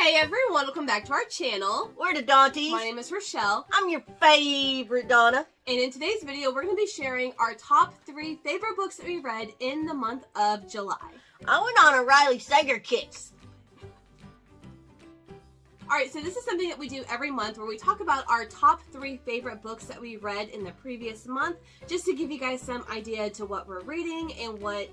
Hey everyone, welcome back to our channel. We're the Dawnties. My name is Rochelle. I'm your favorite Donna. And in today's video, we're going to be sharing our top 3 favorite books that we read in the month of July. I went on a Riley Sager kick. Alright, so this is something that we do every month where we talk about our top 3 favorite books that we read in the previous month, just to give you guys some idea to what we're reading and what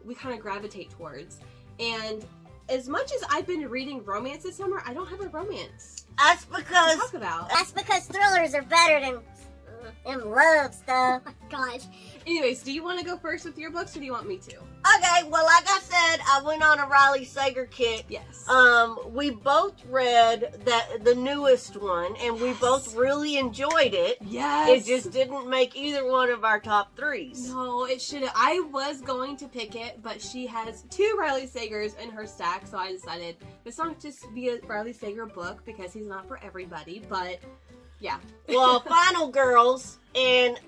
we kind of gravitate towards. And as much as I've been reading romance this summer, I don't have a romance That's to because talk about. That's because thrillers are better than love stuff. Oh my gosh. Anyways, do you want to go first with your books or do you want me to? okay, well, like I said, I went on a Riley Sager kick. Yes. We both read the newest one, and we both really enjoyed it. Yes. It just didn't make either one of our top threes. No, it should. I was going to pick it, but she has 2 Riley Sagers in her stack, so I decided it's not just be a Riley Sager book because he's not for everybody. But yeah. Well, Final Girls, and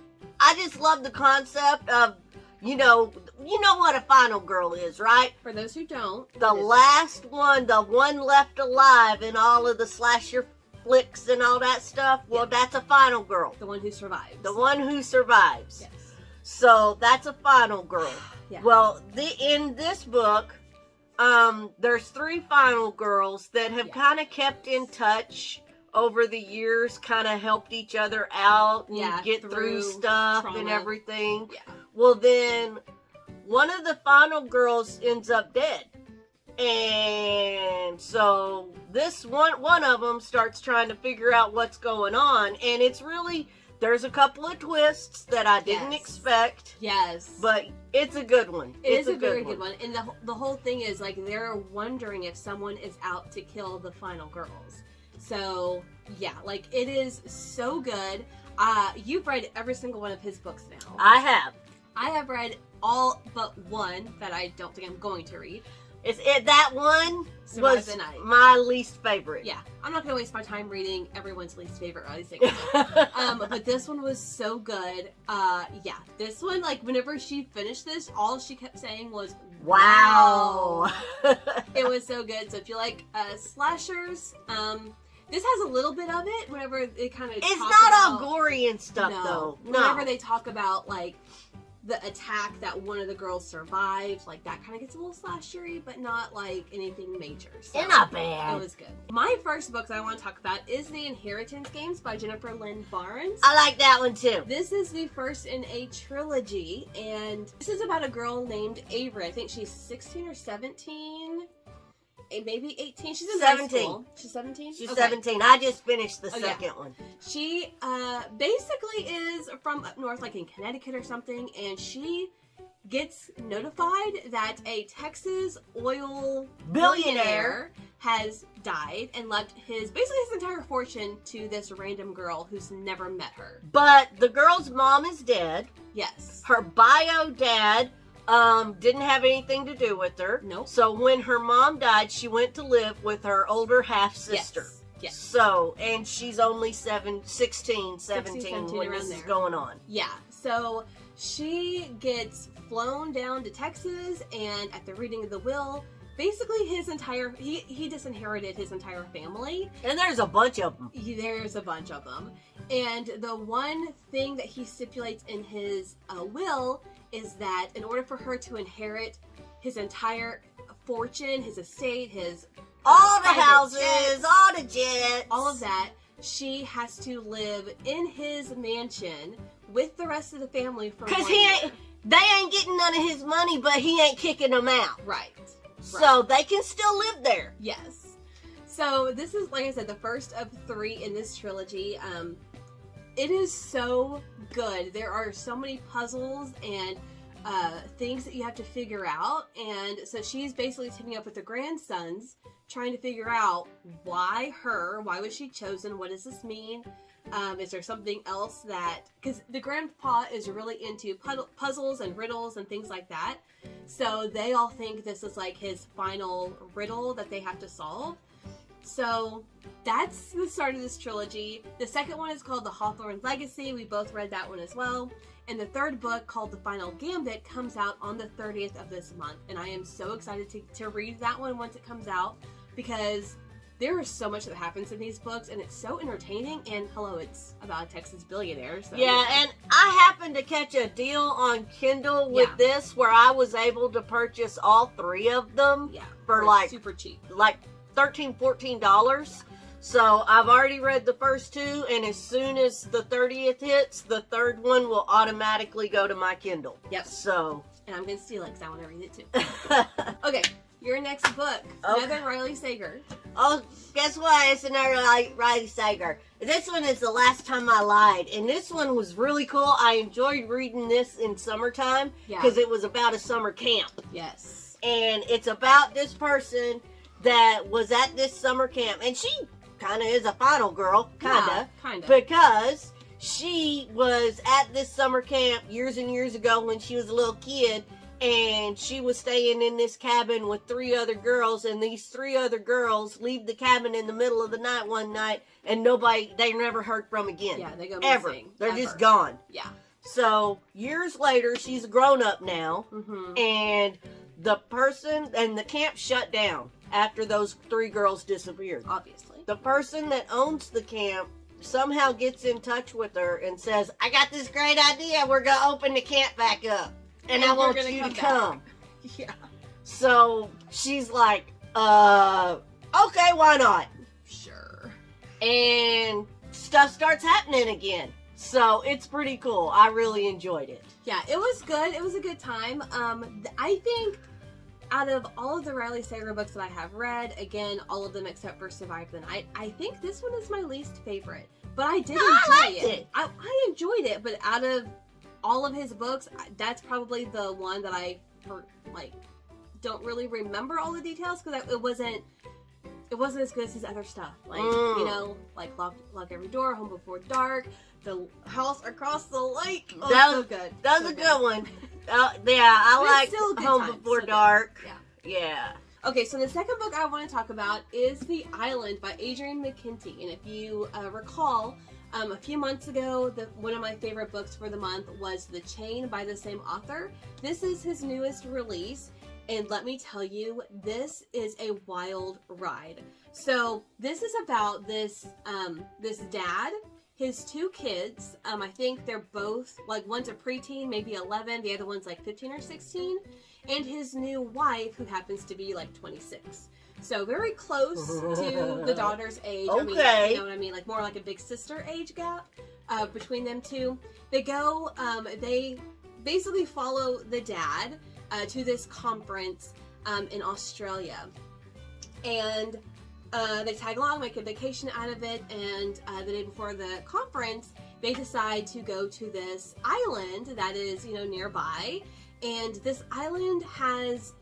I just love the concept of, you know what a final girl is, right? For those who don't, The last one, the one left alive in all of the slasher flicks and all that stuff. Well, that's a final girl. the one who survives. The one who survives. Yes. So that's a final girl. Yeah. Well, in this book, there's 3 final girls that have kind of kept in touch over the years, kind of helped each other out and get through stuff trauma and everything. Yeah. Well, then one of the final girls ends up dead. And so this one of them starts trying to figure out what's going on. And it's really, there's a couple of twists that I didn't expect. Yes. But it's a good one. It's a very good one. And the whole thing is, like, they're wondering if someone is out to kill the final girls. So, yeah, like, it is so good. You've read every single one of his books now. I have. I have read all but one that I don't think I'm going to read. That one Survive was the Night. my least favorite. Yeah, I'm not going to waste my time reading everyone's least favorite Riley Sager book. But this one was so good. Yeah, this one, like, whenever she finished this, all she kept saying was, Wow. It was so good. So if you like slashers, this has a little bit of it whenever it kind of It's not all gory and stuff, though. No. Whenever they talk about, like, the attack that one of the girls survived, like, that kind of gets a little slashery, but not, like, anything major. So It's not bad. it was good. My first book that I want to talk about is The Inheritance Games by Jennifer Lynn Barnes. I like that one, too. This is the first in a trilogy, and this is about a girl named Avery. I think she's 16 or 17, maybe 18. She's in high 17. school. She's 17? She's Okay. 17. I just finished the Oh, yeah. second one. She basically is from up north, like in Connecticut or something, and she gets notified that a Texas oil billionaire has died and left his entire fortune to this random girl who's never met her. But the girl's mom is dead. Yes. Her bio dad didn't have anything to do with her. Nope. So when her mom died, she went to live with her older half-sister. Yes. So, and she's only 16, 17 when around this is there. going on. Yeah. So she gets flown down to Texas, and at the reading of the will, basically he disinherited his entire family. And there's a bunch of them. There's a bunch of them. And the one thing that he stipulates in his will is that in order for her to inherit his entire fortune, his estate, his All the private houses, jets, all the jets. all of that, she has to live in his mansion with the rest of the family for 'Cause 1 year. they ain't getting none of his money, but he ain't kicking them out. Right. So they can still live there. Yes. So this is, like I said, the first of 3 in this trilogy. It is so good. There are so many puzzles and things that you have to figure out. And so she's basically teaming up with the grandsons, trying to figure out why was she chosen? What does this mean? Is there something else that, because the grandpa is really into puzzles and riddles and things like that. So they all think this is like his final riddle that they have to solve. So that's the start of this trilogy. The second one is called The Hawthorne Legacy. We both read that one as well. And the third book, called The Final Gambit, comes out on the 30th of this month. And I am so excited to read that one once it comes out, because there is so much that happens in these books, and it's so entertaining. And hello, it's about a Texas billionaire. So, yeah, and I happened to catch a deal on Kindle with this where I was able to purchase all 3 of them for like super cheap, like $13, $14. So I've already read the first 2, and as soon as the 30th hits, the 3rd one will automatically go to my Kindle. Yep. So, and I'm gonna steal it because I want to read it too. Okay, your next book, another Riley Sager. Oh, guess what? It's another Riley Sager. This one is The Last Time I Lied, and this one was really cool. I enjoyed reading this in summertime because it was about a summer camp. Yes. And it's about this person that was at this summer camp, and she kind of is a final girl, kind of, because she was at this summer camp years and years ago when she was a little kid, and she was staying in this cabin with 3 other girls, and these 3 other girls leave the cabin in the middle of the night one night, and they never heard from again. Yeah, they go missing. They're just gone. Yeah. So years later, she's a grown up now, and the person and the camp shut down after those 3 girls disappeared. Obviously. The person that owns the camp somehow gets in touch with her and says, I got this great idea. We're going to open the camp back up. And I want you to come. Yeah. So she's like, okay, why not? Sure. And stuff starts happening again. So it's pretty cool. I really enjoyed it. Yeah, it was good. It was a good time. I think out of all of the Riley Sager books that I have read, again, all of them except for Survive the Night, I think this one is my least favorite. But I did enjoy it. I enjoyed it, but out of all of his books, that's probably the one that I don't really remember all the details because it wasn't as good as his other stuff. Like like Lock Every Door, Home Before Dark, The House Across the Lake. Oh, that was so good. That was a good one. I like Home Before Dark. Yeah. Okay, so the second book I want to talk about is The Island by Adrian McKenty. And if you recall, a few months ago, one of my favorite books for the month was The Chain by the same author. This is his newest release, and let me tell you, this is a wild ride. So this is about this dad, his 2 kids. I think they're both, like, one's a preteen, maybe 11, the other one's like 15 or 16, and his new wife, who happens to be like 26. So very close to the daughter's age. Okay. I mean, you know what I mean? Like more like a big sister age gap between them 2. They go, they basically follow the dad to this conference in Australia. And they tag along, make a vacation out of it, and the day before the conference, they decide to go to this island that is, nearby. And this island has,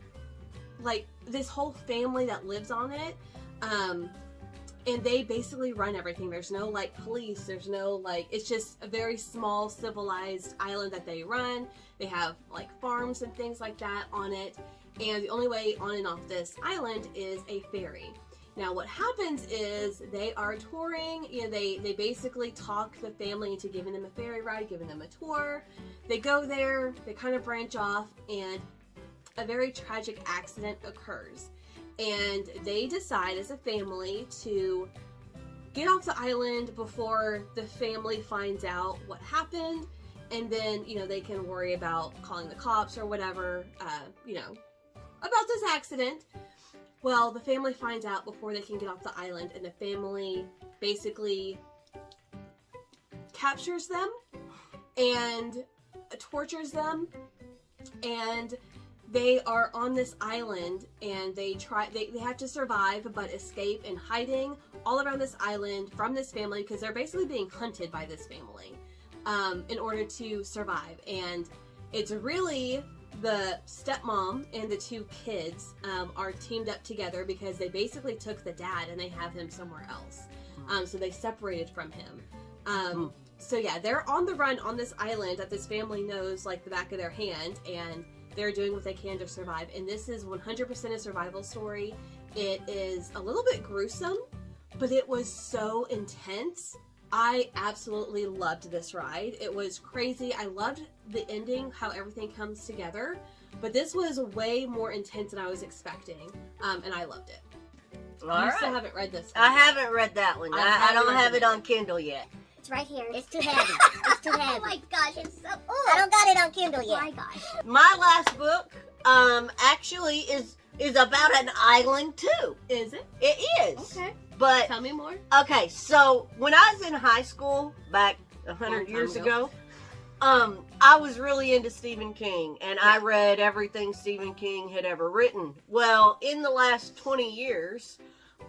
like, this whole family that lives on it, and they basically run everything. There's no, like, police, there's no, like, it's just a very small, civilized island that they run. They have, like, farms and things like that on it, and the only way on and off this island is a ferry. Now, what happens is they are touring, they basically talk the family into giving them a ferry ride, giving them a tour. They go there, they kind of branch off, and a very tragic accident occurs. And they decide as a family to get off the island before the family finds out what happened, and then, they can worry about calling the cops or whatever, about this accident. Well, the family finds out before they can get off the island, and the family basically captures them and tortures them, and they are on this island, and they have to survive but escape and hiding all around this island from this family because they're basically being hunted by this family in order to survive. And it's really the stepmom and the 2 kids are teamed up together because they basically took the dad and they have him somewhere else. So they separated from him. So yeah, they're on the run on this island that this family knows like the back of their hand, and they're doing what they can to survive. And this is 100% a survival story. It is a little bit gruesome, but it was so intense. I absolutely loved this ride. It was crazy. I loved the ending, how everything comes together, but this was way more intense than I was expecting, and I loved it. You still haven't read this one. I haven't read that one. I don't have it on Kindle yet. It's right here. It's too heavy. It's too heavy. Oh my gosh, it's so. I don't got it on Kindle Oh yet. my gosh. My last book, actually is about an island too. Is it? It is. Okay. But Tell me more. okay, so when I was in high school back 100 years ago, I was really into Stephen King, and I read everything Stephen King had ever written. Well, in the last 20 years,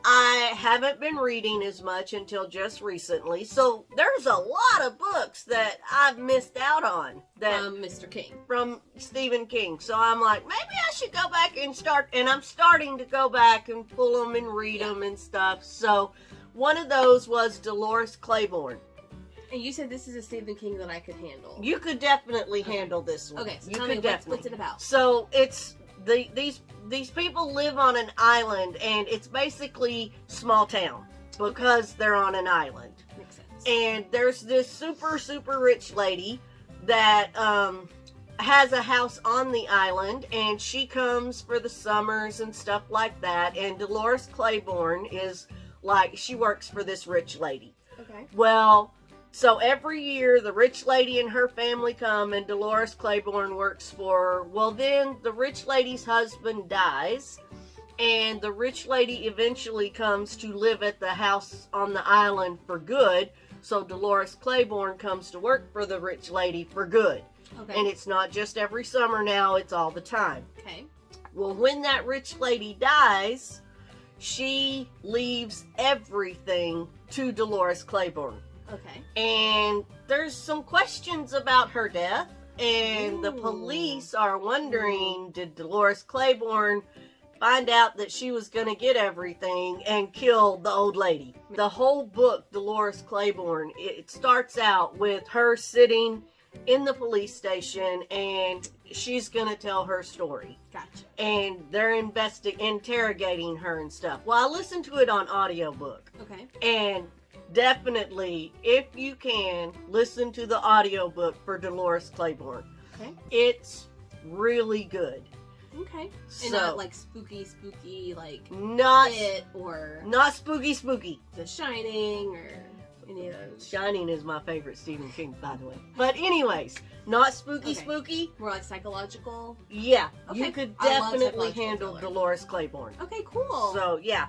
I haven't been reading as much until just recently. So there's a lot of books that I've missed out on that Mr. King. From Stephen King. So I'm like, maybe I should go back and start, and I'm starting to go back and pull them and read them and stuff. So one of those was Dolores Claiborne. And you said this is a Stephen King that I could handle. You could definitely handle this one. Okay, so you tell could me what's it about? So it's these people live on an island, and it's basically small town because they're on an island. Makes sense. And there's this super rich lady that has a house on the island, and she comes for the summers and stuff like that. And Dolores Claiborne is like, she works for this rich lady. Okay. Well, so every year the rich lady and her family come, and Dolores Claiborne works for her. Well, then the rich lady's husband dies, and the rich lady eventually comes to live at the house on the island for good. So Dolores Claiborne comes to work for the rich lady for good. Okay. And it's not just every summer now, it's all the time. Okay. Well, when that rich lady dies, she leaves everything to Dolores Claiborne. Okay. And there's some questions about her death, and the Ooh. police are wondering, did Dolores Claiborne find out that she was going to get everything and kill the old lady? The whole book, Dolores Claiborne, it starts out with her sitting in the police station, and she's going to tell her story. Gotcha. And they're interrogating her and stuff. Well, I listened to it on audiobook. Okay. And definitely, if you can, listen to the audiobook for Dolores Claiborne. Okay. It's really good. Okay. And So, not like spooky, like not It or spooky. The Shining or any of those. Shining is my favorite Stephen King, by the way. But anyways, not spooky. More like psychological. Yeah, Okay. you could I love definitely psychological handle thriller. Dolores Claiborne. Okay, cool. So yeah,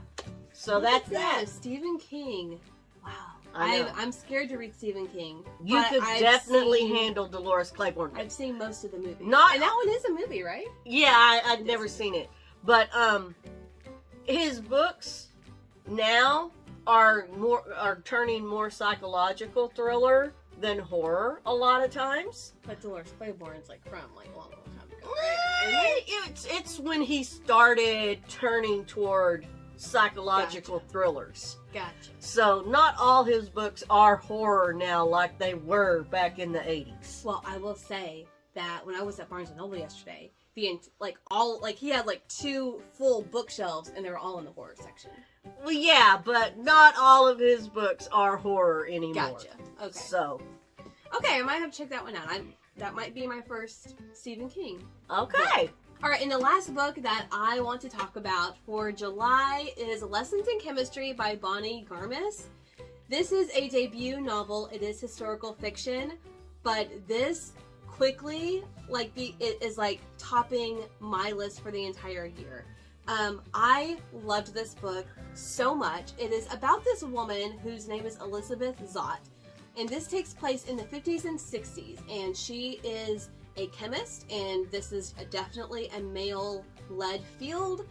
so Look that's at that. this, Stephen King. Wow. I know. I'm scared to read Stephen King. You but could I've definitely seen- handle Dolores Claiborne. I've seen most of the movie. Not- and that one is a movie, right? Yeah, I've never seen it. But his books now are turning more psychological thriller than horror a lot of times. But Dolores Claiborne's like from like a long time ago, right? It's when he started turning toward psychological thrillers. Gotcha. So not all his books are horror now like they were back in the 80s. Well, I will say that when I was at Barnes and Noble yesterday, he had like 2 full bookshelves, and they were all in the horror section. Well, yeah, but not all of his books are horror anymore. Gotcha. Okay. So, Okay, I might have to check that one out. That might be my first Stephen King. okay. All right, and the last book that I want to talk about for July is Lessons in Chemistry by Bonnie Garmis. This is a debut novel. It is historical fiction, but this quickly, it is like topping my list for the entire year. I loved this book so much. It is about this woman whose name is Elizabeth Zott, and this takes place in the 50s and 60s, and she is a chemist, and this is definitely a male-led field,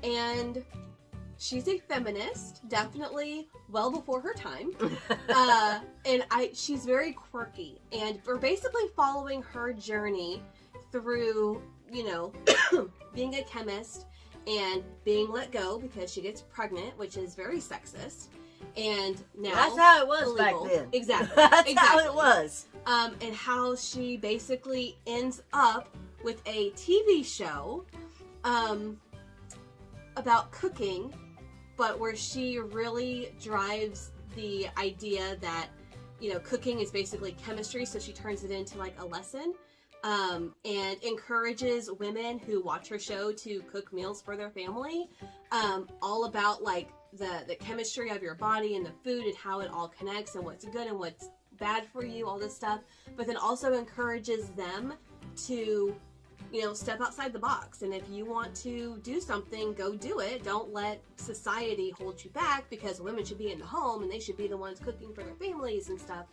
and she's a feminist, definitely well before her time, and she's very quirky, and we're basically following her journey through, being a chemist and being let go because she gets pregnant, which is very sexist. And now That's how it was illegal. back then. Exactly. That's how exactly. it was. And how she basically ends up with a TV show about cooking, but where she really drives the idea that, cooking is basically chemistry, so she turns it into like a lesson. and encourages women who watch her show to cook meals for their family, all about like the chemistry of your body and the food and how it all connects and what's good and what's bad for you, all this stuff, but then also encourages them to, you know, step outside the box. And if you want to do something, go do it. Don't let society hold you back, because women should be in the home and they should be the ones cooking for their families and stuff.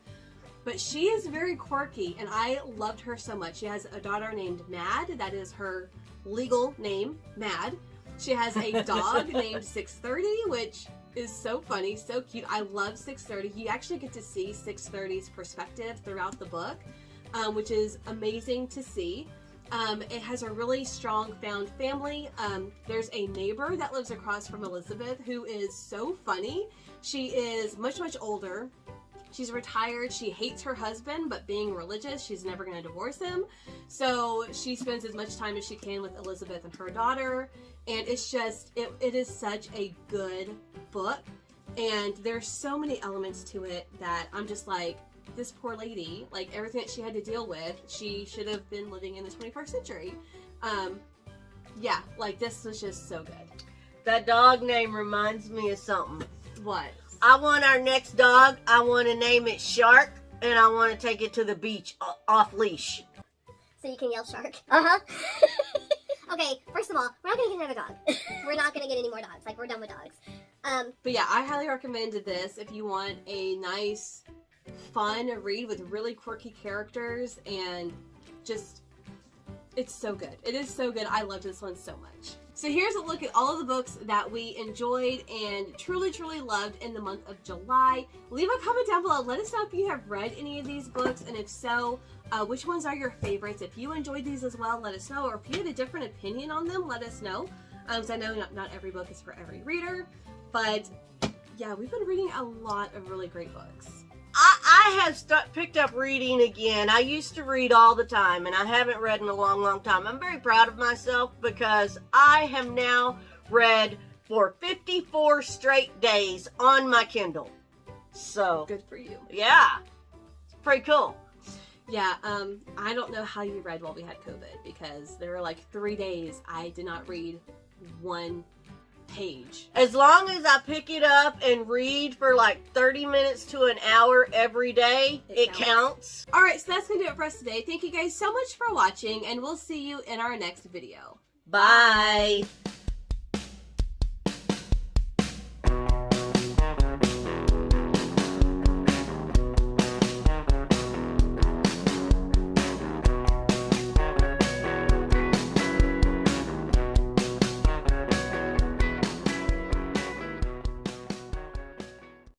But she is very quirky, and I loved her so much. She has a daughter named Mad. That is her legal name, Mad. She has a dog named 630, which is so funny, so cute. I love 630. You actually get to see 630's perspective throughout the book, which is amazing to see. It has a really strong found family. There's a neighbor that lives across from Elizabeth who is so funny. She is much, much older. She's retired. She hates her husband, but being religious, she's never going to divorce him. So she spends as much time as she can with Elizabeth and her daughter. And it's just, it is such a good book. And there's so many elements to it that I'm just like, this poor lady, like everything that she had to deal with, she should have been living in the 21st century. Yeah, like this was just so good. That dog name reminds me of something. What? I want our next dog, I want to name it Shark, and I want to take it to the beach off leash. So you can yell shark. Okay, first of all, we're not going to get another dog. We're not going to get any more dogs. Like, we're done with dogs. But yeah, I highly recommend this if you want a nice, fun read with really quirky characters, and just, it's so good. It is so good. I loved this one so much. So here's a look at all of the books that we enjoyed and truly, truly loved in the month of July. Leave a comment down below. Let us know if you have read any of these books, and if so, which ones are your favorites. If you enjoyed these as well, let us know. Or if you had a different opinion on them, let us know. Because I know not every book is for every reader. But yeah, we've been reading a lot of really great books. I have picked up reading again. I used to read all the time, and I haven't read in a long, long time. I'm very proud of myself because I have now read for 54 straight days on my Kindle. So good for you. Yeah, it's pretty cool. Yeah, I don't know how you read while we had COVID, because there were like 3 days I did not read one page. As long as I pick it up and read for like 30 minutes to an hour every day, it counts. Alright, so that's going to do it for us today. Thank you guys so much for watching, and we'll see you in our next video. Bye.